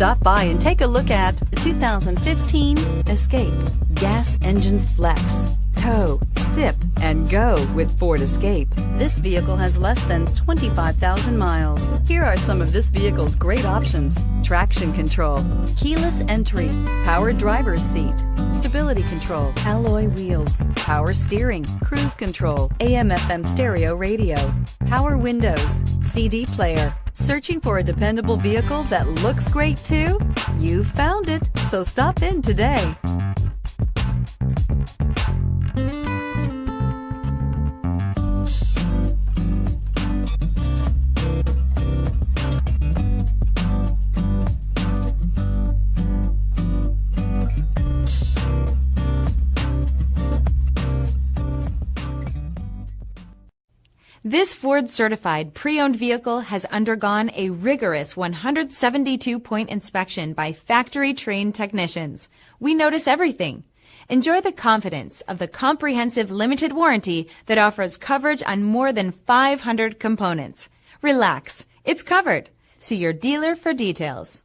Stop by and take a look at the 2015 Escape. Gas engines flex, tow, sip, and go with Ford Escape. This vehicle has less than 25,000 miles. Here are some of this vehicle's great options: traction control, keyless entry, power driver's seat, stability control, alloy wheels, power steering, cruise control, AM/FM stereo radio, power windows, CD player. Searching for a dependable vehicle that looks great too? You found it, so stop in today. This Ford-certified pre-owned vehicle has undergone a rigorous 172-point inspection by factory-trained technicians. We notice everything. Enjoy the confidence of the comprehensive limited warranty that offers coverage on more than 500 components. Relax, it's covered. See your dealer for details.